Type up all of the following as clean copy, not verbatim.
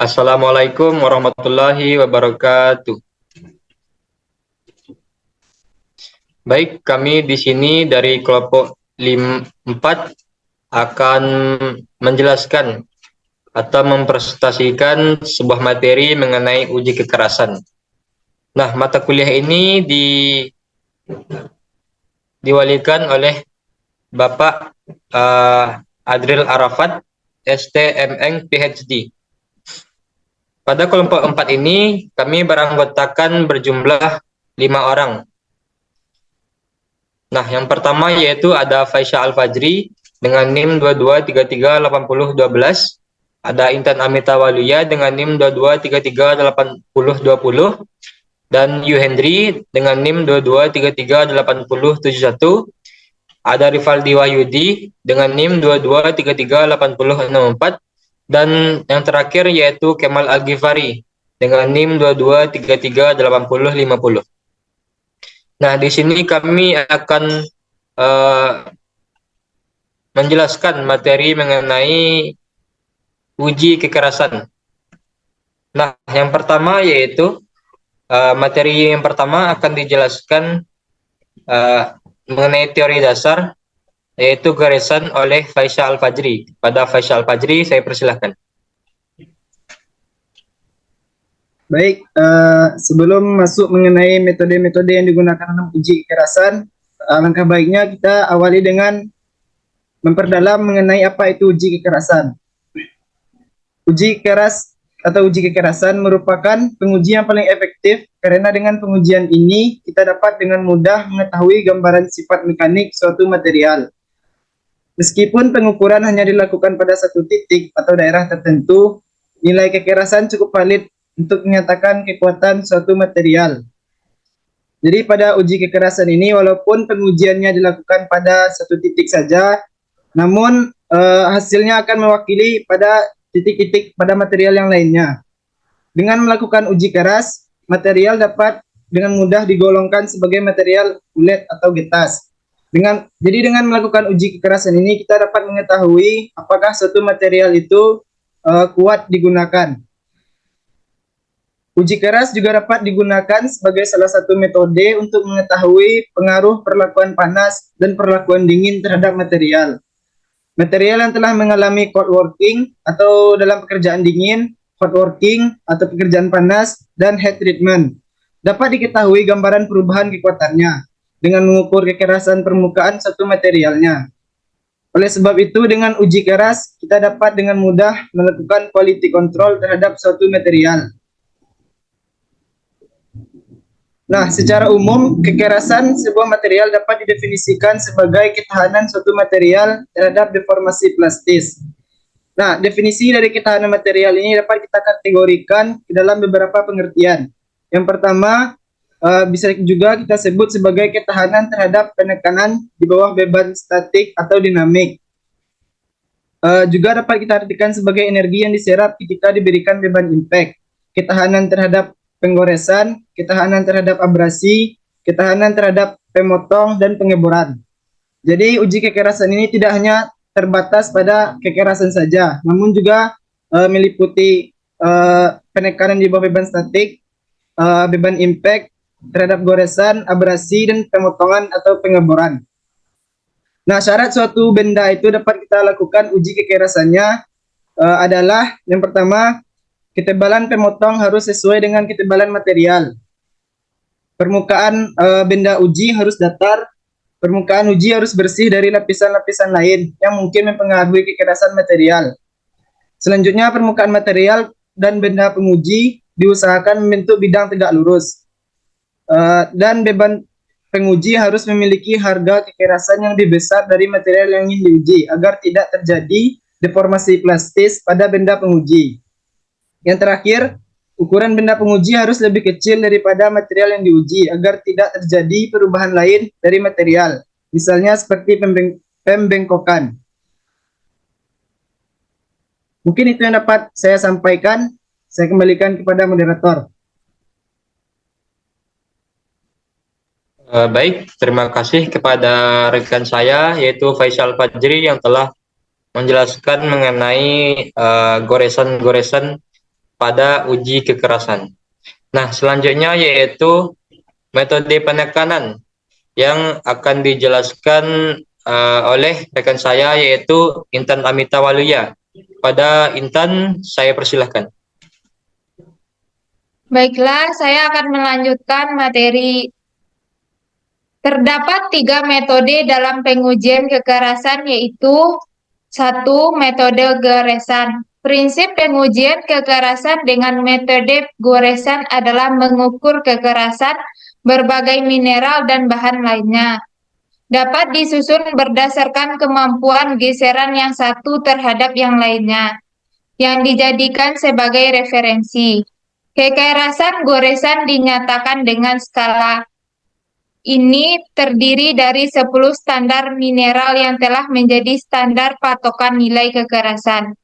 Assalamualaikum warahmatullahi wabarakatuh. Baik, kami di sini dari kelompok 4 akan menjelaskan atau mempresentasikan sebuah materi mengenai uji kekerasan. Nah, mata kuliah ini diwalikan oleh Bapak Adril Arafat, STMN PhD. Pada kelompok 4 ini, kami beranggotakan berjumlah 5 orang. Nah, yang pertama yaitu ada Faisal Al-Fajri dengan NIM 22338012, ada Intan Amita Waluya dengan NIM 22338020, dan Yuhendri dengan NIM 22338071, ada Rivaldi Wahyudi dengan NIM 22338064, dan yang terakhir yaitu Kemal Al-Ghifari dengan NIM 22338050. Nah, di sini kami akan menjelaskan materi mengenai uji kekerasan. Nah, yang pertama yaitu materi yang pertama akan dijelaskan mengenai teori dasar, yaitu garisan oleh Faisal Al-Fajri. Pada Faisal Al-Fajri, saya persilahkan. Baik, sebelum masuk mengenai metode-metode yang digunakan dalam uji kekerasan, langkah baiknya kita awali dengan memperdalam mengenai apa itu uji kekerasan. Uji keras atau uji kekerasan merupakan penguji yang paling efektif karena dengan pengujian ini kita dapat dengan mudah mengetahui gambaran sifat mekanik suatu material. Meskipun pengukuran hanya dilakukan pada satu titik atau daerah tertentu, nilai kekerasan cukup valid untuk menyatakan kekuatan suatu material. Jadi pada uji kekerasan ini walaupun pengujiannya dilakukan pada satu titik saja, namun hasilnya akan mewakili pada titik-titik pada material yang lainnya. Dengan melakukan uji keras, material dapat dengan mudah digolongkan sebagai material ulet atau getas. Jadi dengan melakukan uji kekerasan ini kita dapat mengetahui apakah suatu material itu kuat digunakan. Uji keras juga dapat digunakan sebagai salah satu metode untuk mengetahui pengaruh perlakuan panas dan perlakuan dingin terhadap material. Material yang telah mengalami cold working atau dalam pekerjaan dingin, hot working atau pekerjaan panas, dan heat treatment dapat diketahui gambaran perubahan kekuatannya dengan mengukur kekerasan permukaan satu materialnya. Oleh sebab itu, dengan uji keras, kita dapat dengan mudah melakukan quality control terhadap suatu material. Nah, secara umum, kekerasan sebuah material dapat didefinisikan sebagai ketahanan suatu material terhadap deformasi plastis. Nah, definisi dari ketahanan material ini dapat kita kategorikan ke dalam beberapa pengertian. Yang pertama, bisa juga kita sebut sebagai ketahanan terhadap penekanan di bawah beban statik atau dinamik. Juga dapat kita artikan sebagai energi yang diserap ketika diberikan beban impact. Ketahanan terhadap penggoresan, ketahanan terhadap abrasi, ketahanan terhadap pemotong, dan pengeboran. Jadi uji kekerasan ini tidak hanya terbatas pada kekerasan saja, namun juga meliputi penekanan di bawah beban statik, beban impact terhadap goresan, abrasi, dan pemotongan atau pengeboran. Nah, syarat suatu benda itu dapat kita lakukan uji kekerasannya adalah yang pertama, ketebalan pemotong harus sesuai dengan ketebalan material. Permukaan benda uji harus datar. Permukaan uji harus bersih dari lapisan-lapisan lain yang mungkin mempengaruhi kekerasan material. Selanjutnya, permukaan material dan benda penguji diusahakan membentuk bidang tegak lurus. Dan beban penguji harus memiliki harga kekerasan yang lebih besar dari material yang ingin diuji agar tidak terjadi deformasi plastis pada benda penguji. Yang terakhir, ukuran benda penguji harus lebih kecil daripada material yang diuji agar tidak terjadi perubahan lain dari material, misalnya seperti pembengkokan. Mungkin itu yang dapat saya sampaikan. Saya kembalikan kepada moderator. Baik, terima kasih kepada rekan saya yaitu Faisal Fajri yang telah menjelaskan mengenai goresan-goresan pada uji kekerasan. Nah, selanjutnya yaitu metode penekanan yang akan dijelaskan oleh rekan saya yaitu Intan Amita Waluya. Pada Intan, saya persilahkan. Baiklah, saya akan melanjutkan materi. Terdapat 3 metode dalam pengujian kekerasan yaitu 1. Metode goresan. Prinsip pengujian kekerasan dengan metode goresan adalah mengukur kekerasan berbagai mineral dan bahan lainnya. Dapat disusun berdasarkan kemampuan geseran yang satu terhadap yang lainnya, yang dijadikan sebagai referensi. Kekerasan goresan dinyatakan dengan skala. Ini terdiri dari 10 standar mineral yang telah menjadi standar patokan nilai kekerasan,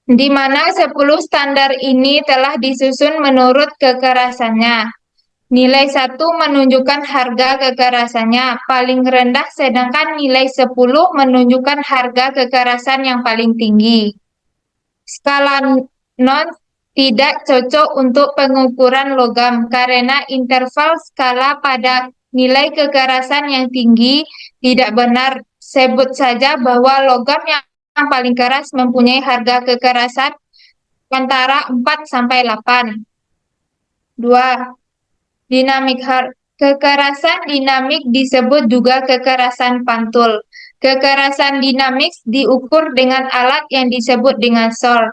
di mana 10 standar ini telah disusun menurut kekerasannya. Nilai 1 menunjukkan harga kekerasannya paling rendah, sedangkan nilai 10 menunjukkan harga kekerasan yang paling tinggi. Skala non tidak cocok untuk pengukuran logam karena interval skala pada nilai kekerasan yang tinggi tidak benar. Sebut saja bahwa logam yang paling keras mempunyai harga kekerasan antara 4 sampai 8. 2. Dinamik kekerasan dinamik disebut juga kekerasan pantul. Kekerasan dinamik diukur dengan alat yang disebut dengan SOR.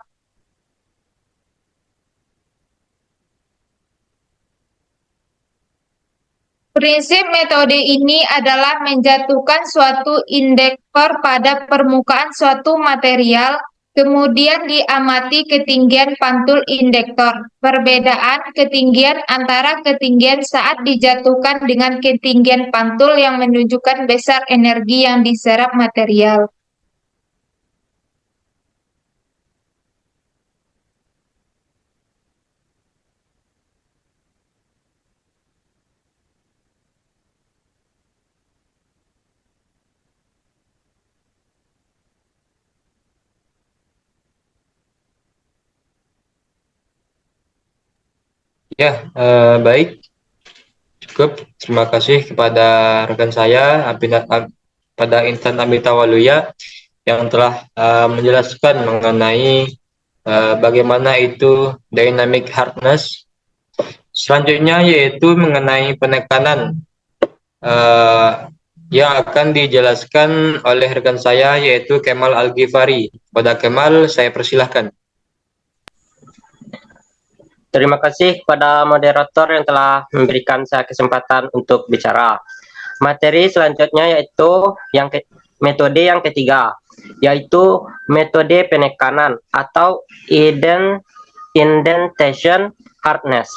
Prinsip metode ini adalah menjatuhkan suatu indektor pada permukaan suatu material, kemudian diamati ketinggian pantul indektor. Perbedaan ketinggian antara ketinggian saat dijatuhkan dengan ketinggian pantul yang menunjukkan besar energi yang diserap material. Ya, baik. Cukup. Terima kasih kepada rekan saya, pada Intan Amita Waluya, yang telah menjelaskan mengenai bagaimana itu dynamic hardness. Selanjutnya yaitu mengenai penekanan yang akan dijelaskan oleh rekan saya yaitu Kemal Al-Ghifari. Pada Kemal, saya persilahkan. Terima kasih kepada moderator yang telah memberikan saya kesempatan untuk bicara. Materi selanjutnya yaitu metode yang ketiga, yaitu metode penekanan atau indentation hardness.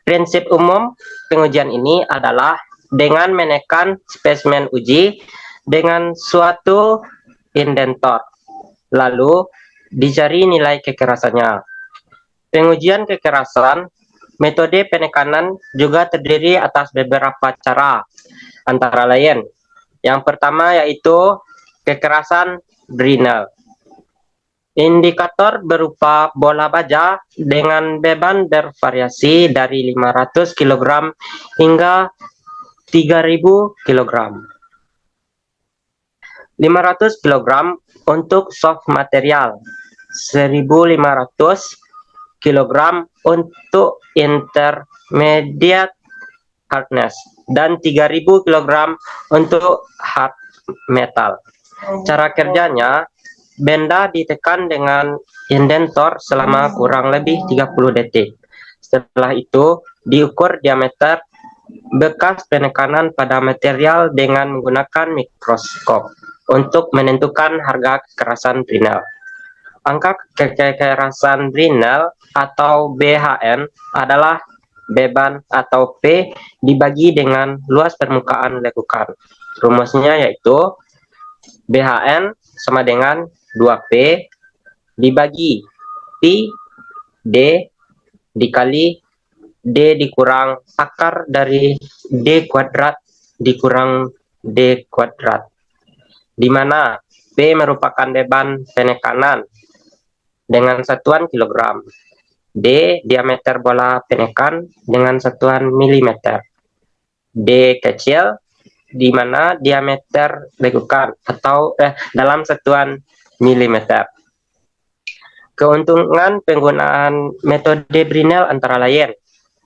Prinsip umum pengujian ini adalah dengan menekan spesimen uji dengan suatu indentor, lalu dicari nilai kekerasannya. Pengujian kekerasan, metode penekanan juga terdiri atas beberapa cara, antara lain. Yang pertama yaitu kekerasan Brinell. Indikator berupa bola baja dengan beban bervariasi dari 500 kg hingga 3000 kg. 500 kg untuk soft material, 1500 kg untuk intermediate hardness, dan 3000 kg untuk hard metal. Cara kerjanya, benda ditekan dengan indentor selama kurang lebih 30 detik. Setelah itu, diukur diameter bekas penekanan pada material dengan menggunakan mikroskop untuk menentukan harga kekerasan Brinell. Angka kekerasan Brinell atau BHN adalah beban atau P dibagi dengan luas permukaan lekukan. Rumusnya yaitu BHN sama dengan 2P dibagi Pi D dikali D dikurang akar dari D kuadrat dikurang D kuadrat, di mana P merupakan beban penekanan, dengan satuan kilogram. D. Diameter bola penekan dengan satuan milimeter. D. Kecil, di mana diameter lekukan atau dalam satuan milimeter. Keuntungan penggunaan metode Brinell antara lain.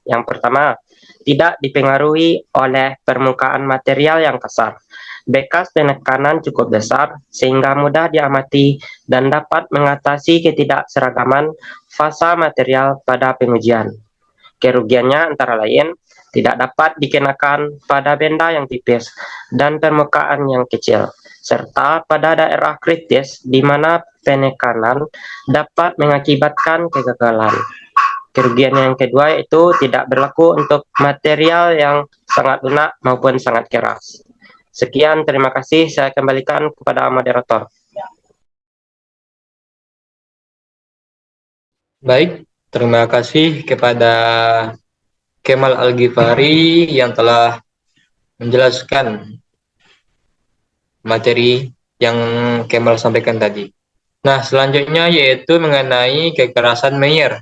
Yang pertama, tidak dipengaruhi oleh permukaan material yang kasar. Bekas penekanan cukup besar sehingga mudah diamati dan dapat mengatasi ketidakseragaman fasa material pada pengujian. Kerugiannya antara lain tidak dapat dikenakan pada benda yang tipis dan permukaan yang kecil, serta pada daerah kritis di mana penekanan dapat mengakibatkan kegagalan. Kerugian yang kedua yaitu tidak berlaku untuk material yang sangat lunak maupun sangat keras. Sekian, terima kasih. Saya kembalikan kepada moderator. Baik, terima kasih kepada Kemal Al-Ghifari yang telah menjelaskan materi yang Kemal sampaikan tadi. Nah, selanjutnya yaitu mengenai kekerasan Mayer.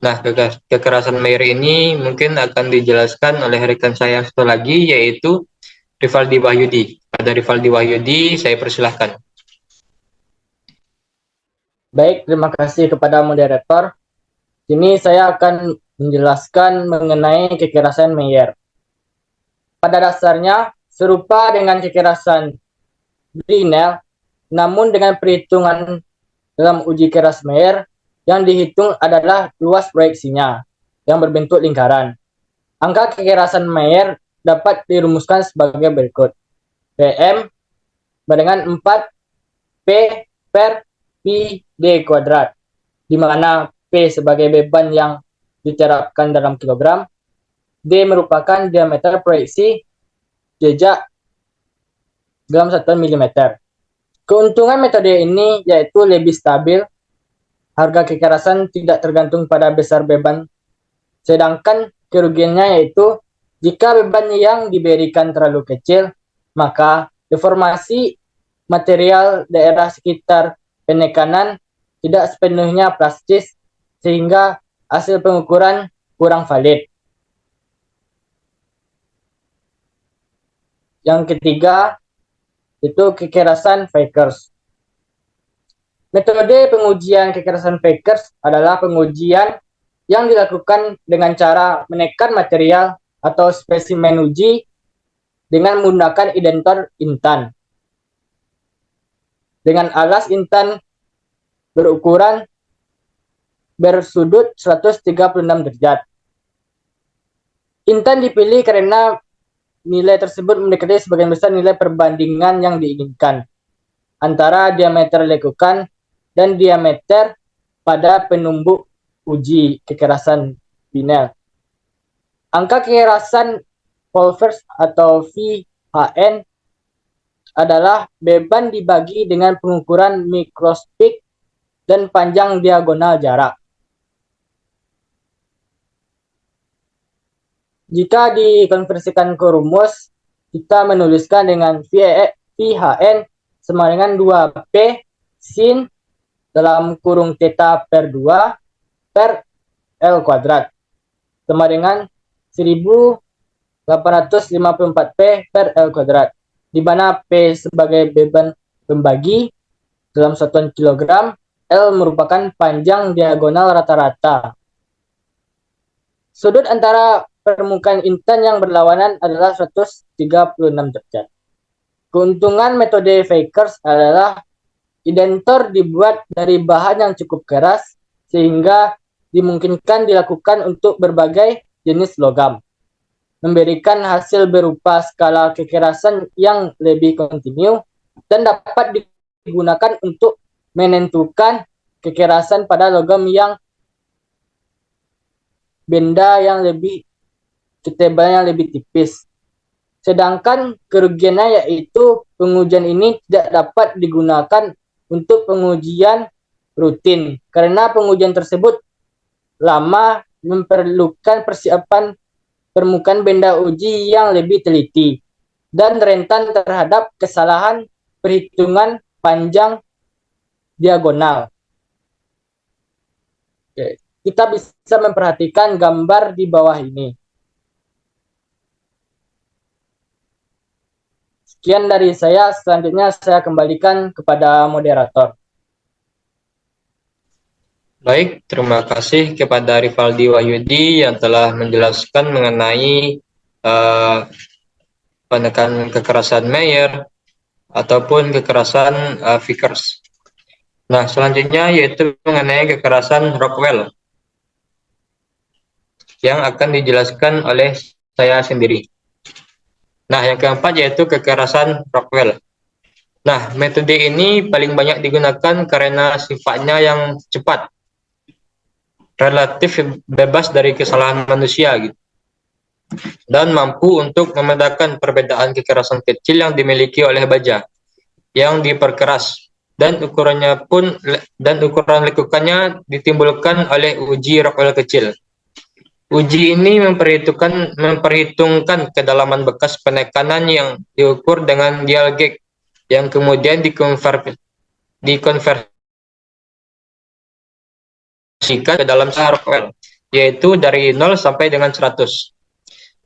Nah, kekerasan Mayer ini mungkin akan dijelaskan oleh rekan saya satu lagi, yaitu Rivaldi Wahyudi. Pada Rivaldi Wahyudi, saya persilahkan. Baik, terima kasih kepada moderator. Kini saya akan menjelaskan mengenai kekerasan Mayer. Pada dasarnya, serupa dengan kekerasan Brinell, namun dengan perhitungan dalam uji keras Mayer, yang dihitung adalah luas proyeksinya, yang berbentuk lingkaran. Angka kekerasan Mayer dapat dirumuskan sebagai berikut. PM bandingan 4 P per Pi D kuadrat, di mana P sebagai beban yang diterapkan dalam kilogram, D merupakan diameter proyeksi jejak dalam satuan milimeter. Keuntungan metode ini yaitu lebih stabil, harga kekerasan tidak tergantung pada besar beban, sedangkan kerugiannya yaitu jika beban yang diberikan terlalu kecil, maka deformasi material daerah sekitar penekanan tidak sepenuhnya plastis sehingga hasil pengukuran kurang valid. Yang ketiga itu kekerasan Vickers. Metode pengujian kekerasan Vickers adalah pengujian yang dilakukan dengan cara menekan material atau spesimen uji dengan menggunakan identor intan. Dengan alas intan berukuran bersudut 136 derajat. Intan dipilih karena nilai tersebut mendekati sebagian besar nilai perbandingan yang diinginkan antara diameter lekukan dan diameter pada penumbuk uji kekerasan Brinell. Angka kekerasan Wolfers atau VHN adalah beban dibagi dengan pengukuran mikroskopik dan panjang diagonal jarak. Jika dikonversikan ke rumus, kita menuliskan dengan VHN sama dengan 2P sin dalam kurung theta per 2 per L kuadrat sama dengan 1854P per L kuadrat, di mana P sebagai beban pembagi dalam satuan kilogram, L merupakan panjang diagonal rata-rata. Sudut antara permukaan intan yang berlawanan adalah 136 derajat. Keuntungan metode Vickers adalah identor dibuat dari bahan yang cukup keras sehingga dimungkinkan dilakukan untuk berbagai jenis logam, memberikan hasil berupa skala kekerasan yang lebih kontinu dan dapat digunakan untuk menentukan kekerasan pada logam yang benda yang lebih ketebalan yang lebih tipis. Sedangkan kerugiannya yaitu pengujian ini tidak dapat digunakan untuk pengujian rutin karena pengujian tersebut lama, memerlukan persiapan permukaan benda uji yang lebih teliti dan rentan terhadap kesalahan perhitungan panjang diagonal. Oke. Kita bisa memperhatikan gambar di bawah ini. Sekian dari saya, selanjutnya saya kembalikan kepada moderator. Baik, terima kasih kepada Rivaldi Wahyudi yang telah menjelaskan mengenai penekanan kekerasan Mayer ataupun kekerasan Vickers. Nah, selanjutnya yaitu mengenai kekerasan Rockwell yang akan dijelaskan oleh saya sendiri. Nah, yang keempat yaitu kekerasan Rockwell. Nah, metode ini paling banyak digunakan karena sifatnya yang cepat, relatif bebas dari kesalahan manusia gitu, dan mampu untuk membedakan perbedaan kekerasan kecil yang dimiliki oleh baja yang diperkeras dan ukuran lekukannya ditimbulkan oleh uji Rockwell kecil. Uji ini memperhitungkan kedalaman bekas penekanan yang diukur dengan dial gauge yang kemudian dikonversikan ke dalam skala Rockwell, yaitu dari 0 sampai dengan 100.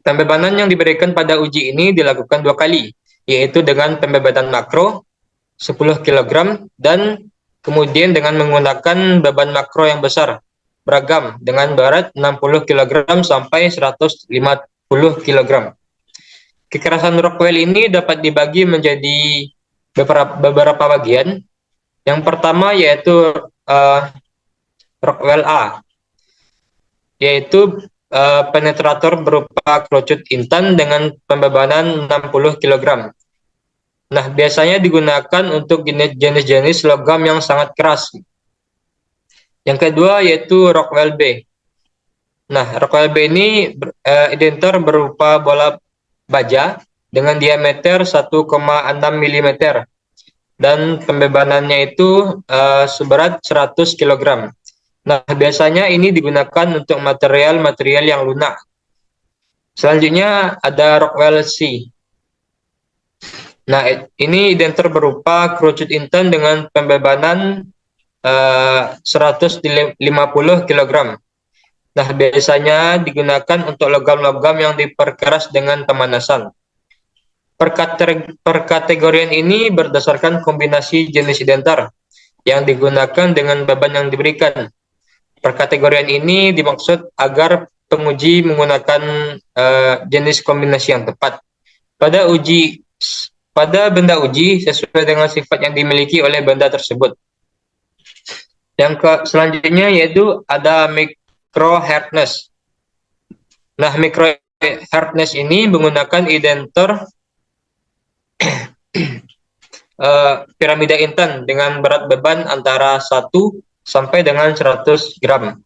Pembebanan yang diberikan pada uji ini dilakukan 2 kali, yaitu dengan pembebanan makro 10 kg dan kemudian dengan menggunakan beban makro yang besar beragam dengan berat 60 kg sampai 150 kg. Kekerasan Rockwell ini dapat dibagi menjadi beberapa bagian. Yang pertama yaitu Rockwell A, yaitu penetrator berupa kerucut intan dengan pembebanan 60 kg. Nah, biasanya digunakan untuk jenis-jenis logam yang sangat keras. Yang kedua yaitu Rockwell B. Nah, Rockwell B ini identor berupa bola baja dengan diameter 1,6 mm dan pembebanannya itu seberat 100 kg. Nah, biasanya ini digunakan untuk material-material yang lunak. Selanjutnya ada Rockwell C. Nah, ini identor berupa kerucut intan dengan pembebanan 150 kg. Nah, biasanya digunakan untuk logam-logam yang diperkeras dengan pemanasan. Perkategorian ini berdasarkan kombinasi jenis identor yang digunakan dengan beban yang diberikan. Perkategorian ini dimaksud agar penguji menggunakan jenis kombinasi yang tepat pada benda uji sesuai dengan sifat yang dimiliki oleh benda tersebut. Selanjutnya yaitu ada micro hardness. Nah, micro hardness ini menggunakan identor piramida intan dengan berat beban antara 1 sampai dengan 100 gram.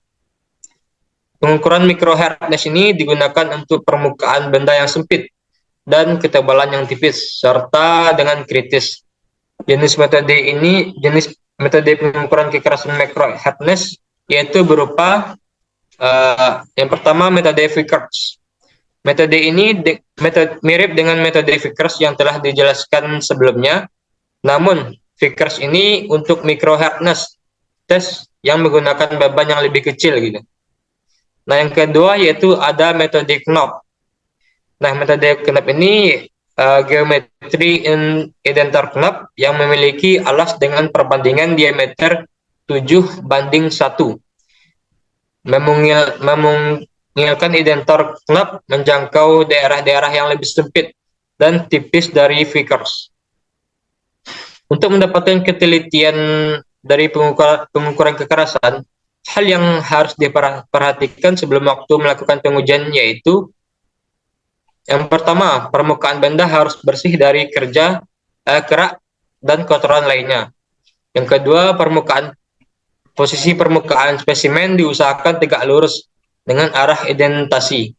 Pengukuran micro hardness ini digunakan untuk permukaan benda yang sempit dan ketebalan yang tipis serta dengan kritis. Jenis metode pengukuran kekerasan micro hardness yaitu berupa yang pertama metode Vickers. Metode ini mirip dengan metode Vickers yang telah dijelaskan sebelumnya, namun Vickers ini untuk micro hardness tes yang menggunakan beban yang lebih kecil gitu. Nah, yang kedua yaitu ada metode Knop. Nah, metode Knop ini geometri identor Knop yang memiliki alas dengan perbandingan diameter 7:1. Memungkinkan identor Knop menjangkau daerah-daerah yang lebih sempit dan tipis dari Vickers. Untuk mendapatkan ketelitian dari pengukuran kekerasan, hal yang harus diperhatikan sebelum waktu melakukan pengujian yaitu yang pertama, permukaan benda harus bersih dari kerak dan kotoran lainnya. Yang kedua, posisi permukaan spesimen diusahakan tegak lurus dengan arah indentasi.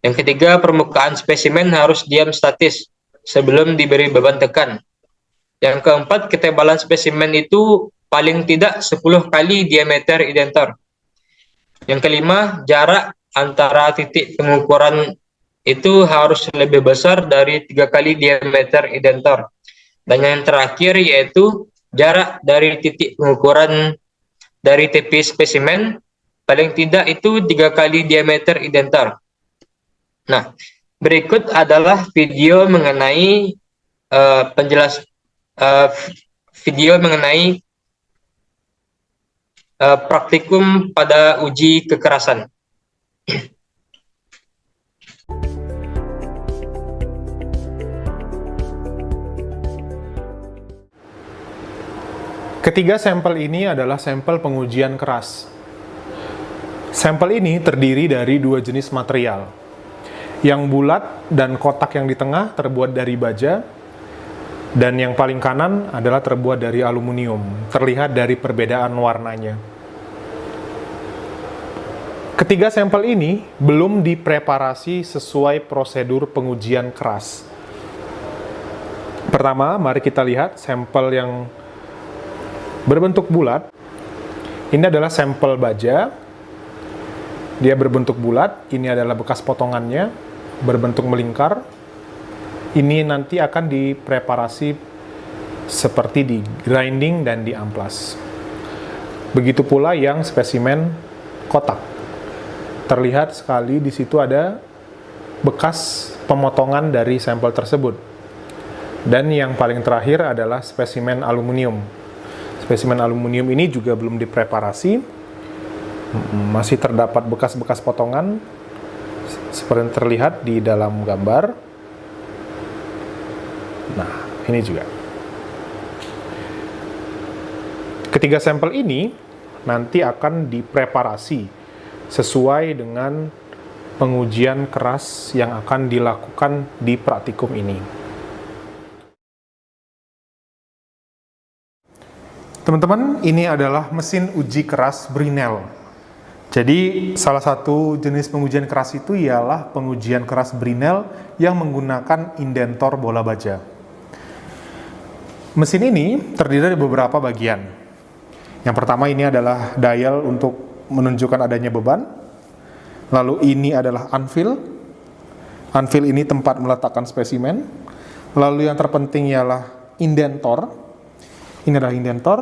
Yang ketiga, permukaan spesimen harus diam statis sebelum diberi beban tekan. Yang keempat, ketebalan spesimen itu paling tidak 10 kali diameter identor. Yang kelima, jarak antara titik pengukuran itu harus lebih besar dari 3 kali diameter identor. Dan yang terakhir yaitu jarak dari titik pengukuran dari tepi spesimen paling tidak itu 3 kali diameter indentor. Nah, berikut adalah video mengenai penjelas video mengenai praktikum pada uji kekerasan. Ketiga sampel ini adalah sampel pengujian keras. Sampel ini terdiri dari 2 jenis material. Yang bulat dan kotak yang di tengah terbuat dari baja, dan yang paling kanan adalah terbuat dari aluminium. Terlihat dari perbedaan warnanya. Ketiga sampel ini belum dipreparasi sesuai prosedur pengujian keras. Pertama, mari kita lihat sampel yang berbentuk bulat. Ini adalah sampel baja. Dia berbentuk bulat. Ini adalah bekas potongannya, berbentuk melingkar. Ini nanti akan dipreparasi seperti di grinding dan di amplas. Begitu pula yang spesimen kotak. Terlihat sekali di situ ada bekas pemotongan dari sampel tersebut. Dan yang paling terakhir adalah spesimen aluminium. Spesimen aluminium ini juga belum dipreparasi, masih terdapat bekas-bekas potongan seperti yang terlihat di dalam gambar. Nah, ini juga. Ketiga sampel ini nanti akan dipreparasi sesuai dengan pengujian keras yang akan dilakukan di praktikum ini. Teman-teman, ini adalah mesin uji keras Brinell. Jadi, salah satu jenis pengujian keras itu ialah pengujian keras Brinell yang menggunakan indentor bola baja. Mesin ini terdiri dari beberapa bagian. Yang pertama ini adalah dial untuk menunjukkan adanya beban. Lalu ini adalah anvil. Anvil ini tempat meletakkan spesimen. Lalu yang terpenting ialah indentor. Ini adalah indentor.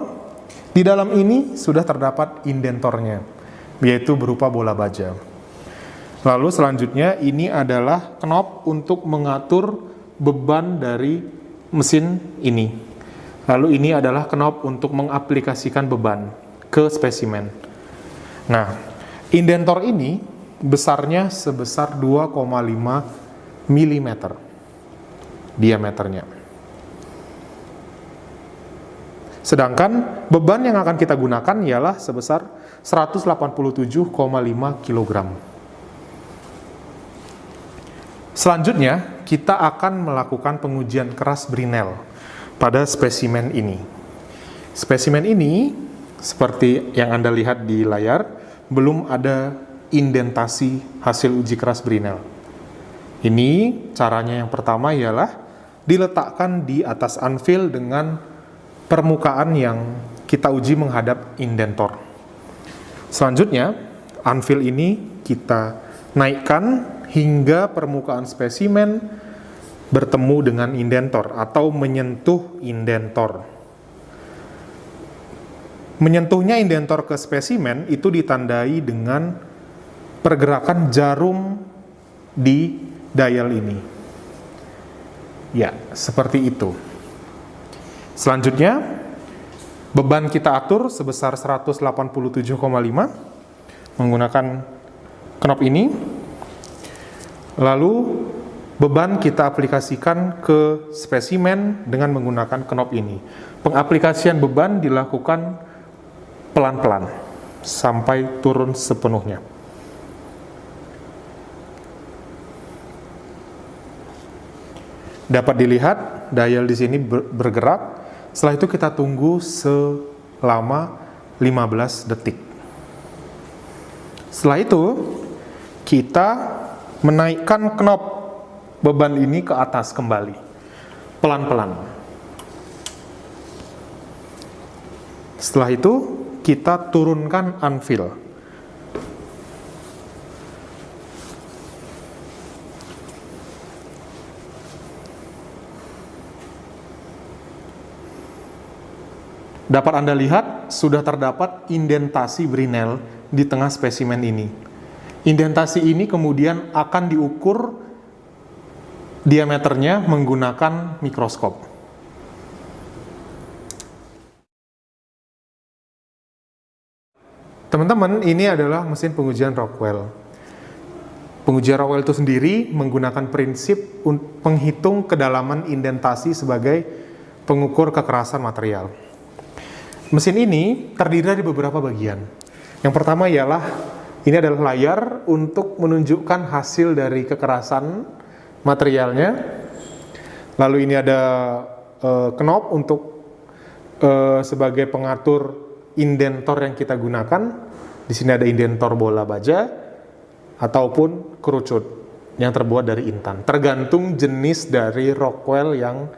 Di dalam ini sudah terdapat indentornya, yaitu berupa bola baja. Lalu selanjutnya ini adalah knob untuk mengatur beban dari mesin ini. Lalu ini adalah knob untuk mengaplikasikan beban ke spesimen. Nah, indentor ini besarnya sebesar 2,5 mm diameternya. Sedangkan beban yang akan kita gunakan ialah sebesar 187,5 kg. Selanjutnya, kita akan melakukan pengujian keras Brinell pada spesimen ini. Spesimen ini, seperti yang Anda lihat di layar, belum ada indentasi hasil uji keras Brinell. Ini caranya yang pertama ialah diletakkan di atas anvil dengan permukaan yang kita uji menghadap indentor. Selanjutnya, anvil ini kita naikkan hingga permukaan spesimen bertemu dengan indentor atau menyentuh indentor. Menyentuhnya indentor ke spesimen itu ditandai dengan pergerakan jarum di dial ini. Ya, seperti itu. Selanjutnya, beban kita atur sebesar 187,5 menggunakan knob ini. Lalu, beban kita aplikasikan ke spesimen dengan menggunakan knob ini. Pengaplikasian beban dilakukan pelan-pelan sampai turun sepenuhnya. Dapat dilihat dial di sini bergerak. Setelah itu kita tunggu selama 15 detik. Setelah itu kita menaikkan knob beban ini ke atas kembali, pelan-pelan. Setelah itu kita turunkan anvil. Dapat Anda lihat, sudah terdapat indentasi Brinell di tengah spesimen ini. Indentasi ini kemudian akan diukur diameternya menggunakan mikroskop. Teman-teman, ini adalah mesin pengujian Rockwell. Pengujian Rockwell itu sendiri menggunakan prinsip penghitung kedalaman indentasi sebagai pengukur kekerasan material. Mesin ini terdiri dari beberapa bagian. Yang pertama ialah, ini adalah layar untuk menunjukkan hasil dari kekerasan materialnya. Lalu ini ada knob untuk sebagai pengatur indentor yang kita gunakan. Di sini ada indentor bola baja ataupun kerucut yang terbuat dari intan. Tergantung jenis dari Rockwell yang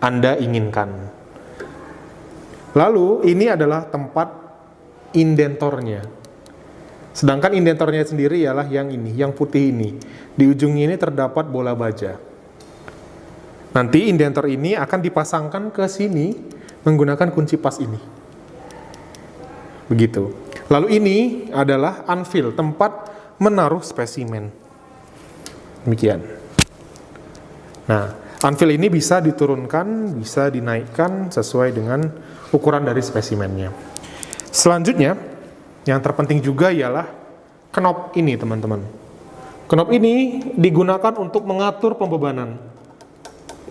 Anda inginkan. Lalu ini adalah tempat indentornya. Sedangkan indentornya sendiri ialah yang ini, yang putih ini. Di ujungnya ini terdapat bola baja. Nanti indentor ini akan dipasangkan ke sini menggunakan kunci pas ini. Begitu. Lalu ini adalah anvil, tempat menaruh spesimen. Demikian. Nah, anvil ini bisa diturunkan, bisa dinaikkan sesuai dengan ukuran dari spesimennya. Selanjutnya, yang terpenting juga ialah knob ini, teman-teman. Knob ini digunakan untuk mengatur pembebanan.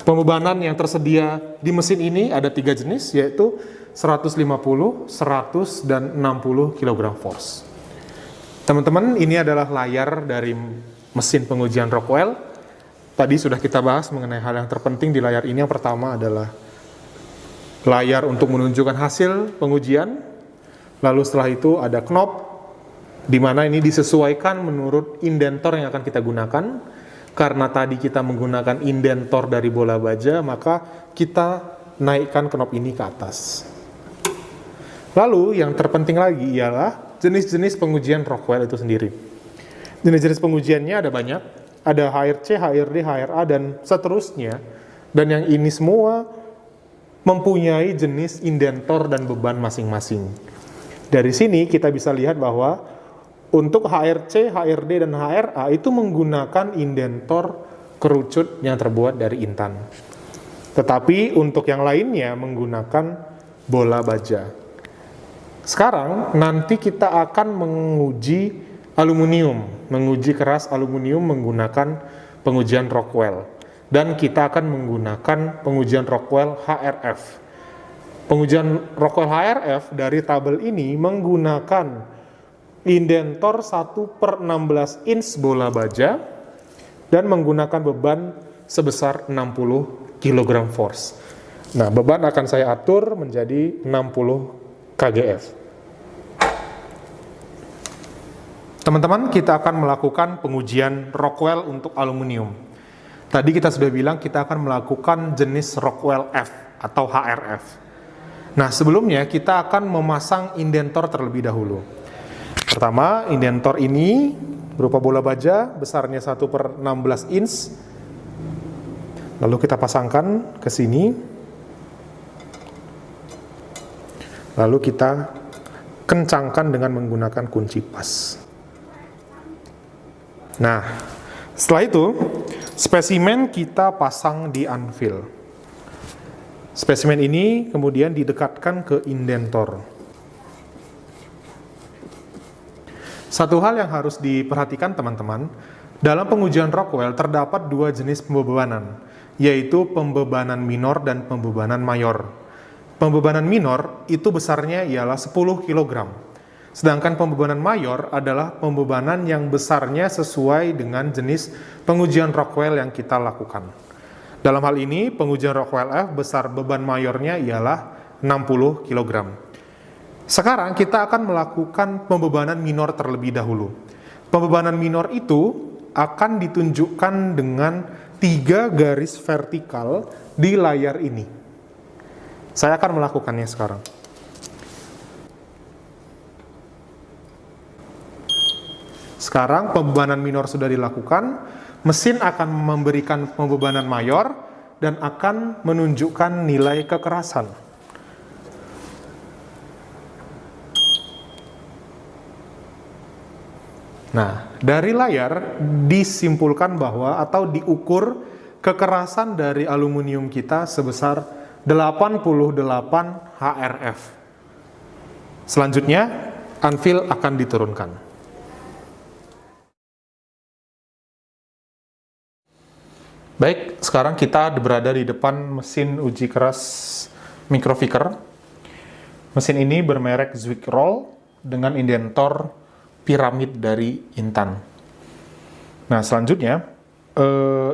Pembebanan yang tersedia di mesin ini ada 3 jenis, yaitu 150, 100, dan 60 kg force. Teman-teman, ini adalah layar dari mesin pengujian Rockwell. Tadi sudah kita bahas mengenai hal yang terpenting di layar ini. Yang pertama adalah layar untuk menunjukkan hasil pengujian. Lalu setelah itu ada knob, di mana ini disesuaikan menurut indentor yang akan kita gunakan. Karena tadi kita menggunakan indentor dari bola baja, maka kita naikkan knob ini ke atas. Lalu yang terpenting lagi ialah jenis-jenis pengujian Rockwell itu sendiri. Jenis-jenis pengujiannya ada banyak. Ada HRC, HRD, HRA, dan seterusnya. Dan yang ini semua mempunyai jenis indentor dan beban masing-masing. Dari sini kita bisa lihat bahwa untuk HRC, HRD, dan HRA itu menggunakan indentor kerucut yang terbuat dari intan. Tetapi untuk yang lainnya menggunakan bola baja. Sekarang nanti kita akan menguji aluminium, menguji keras aluminium menggunakan pengujian Rockwell. Dan kita akan menggunakan pengujian Rockwell HRF. Pengujian Rockwell HRF dari tabel ini menggunakan indentor 1/16 inch bola baja dan menggunakan beban sebesar 60 kg force. Nah, beban akan saya atur menjadi 60 kgf. Teman-teman, kita akan melakukan pengujian Rockwell untuk aluminium. Tadi kita sudah bilang kita akan melakukan jenis Rockwell F atau HRF. Nah, sebelumnya kita akan memasang indentor terlebih dahulu. Pertama, indentor ini berupa bola baja, besarnya 1/16 inch. Lalu kita pasangkan ke sini. Lalu kita kencangkan dengan menggunakan kunci pas. Nah, setelah itu spesimen kita pasang di anvil. Spesimen ini kemudian didekatkan ke indentor. Satu hal yang harus diperhatikan teman-teman, dalam pengujian Rockwell terdapat 2 jenis pembebanan, yaitu pembebanan minor dan pembebanan mayor. Pembebanan minor itu besarnya ialah 10 kg. Sedangkan pembebanan mayor adalah pembebanan yang besarnya sesuai dengan jenis pengujian Rockwell yang kita lakukan. Dalam hal ini, pengujian Rockwell F besar beban mayornya ialah 60 kg. Sekarang kita akan melakukan pembebanan minor terlebih dahulu. Pembebanan minor itu akan ditunjukkan dengan 3 garis vertikal di layar ini. Saya akan melakukannya sekarang. Sekarang pembebanan minor sudah dilakukan, mesin akan memberikan pembebanan mayor dan akan menunjukkan nilai kekerasan. Nah, dari layar disimpulkan bahwa atau diukur kekerasan dari aluminium kita sebesar 88 HRF. Selanjutnya, anvil akan diturunkan. Baik, sekarang kita berada di depan mesin uji keras Microficker. Mesin ini bermerek Zwickroll dengan indentor piramid dari Intan. Nah, selanjutnya,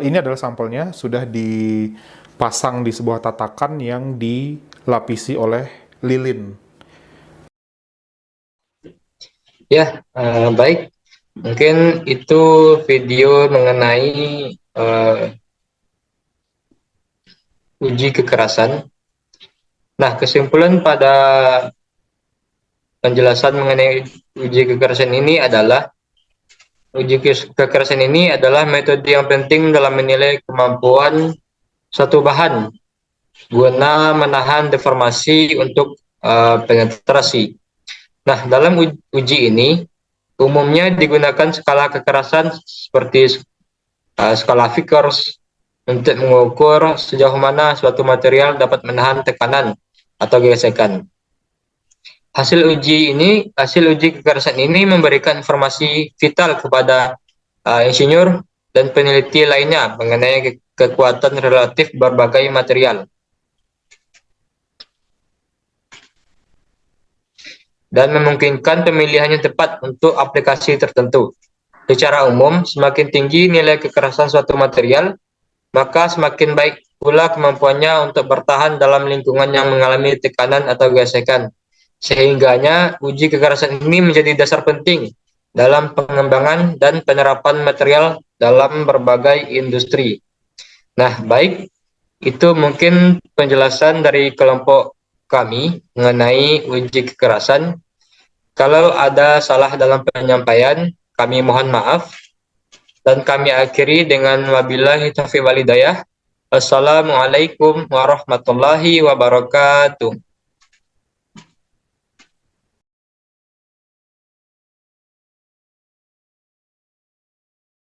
ini adalah sampelnya, sudah dipasang di sebuah tatakan yang dilapisi oleh lilin. Ya, baik. Mungkin itu video mengenai uji kekerasan. Nah, kesimpulan pada penjelasan mengenai uji kekerasan ini adalah metode yang penting dalam menilai kemampuan suatu bahan guna menahan deformasi untuk penetrasi. Nah, dalam uji ini umumnya digunakan skala kekerasan seperti skala Vickers untuk mengukur sejauh mana suatu material dapat menahan tekanan atau gesekan. Hasil uji kekerasan ini memberikan informasi vital kepada insinyur dan peneliti lainnya mengenai kekuatan relatif berbagai material. Dan memungkinkan pemilihan yang tepat untuk aplikasi tertentu. Secara umum, semakin tinggi nilai kekerasan suatu material, maka semakin baik pula kemampuannya untuk bertahan dalam lingkungan yang mengalami tekanan atau gesekan. Sehingganya, uji kekerasan ini menjadi dasar penting dalam pengembangan dan penerapan material dalam berbagai industri. Nah, baik, itu mungkin penjelasan dari kelompok kami mengenai uji kekerasan. Kalau ada salah dalam penyampaian, kami mohon maaf. Dan kami akhiri dengan wabillahi taufiq wal hidayah. Assalamualaikum warahmatullahi wabarakatuh.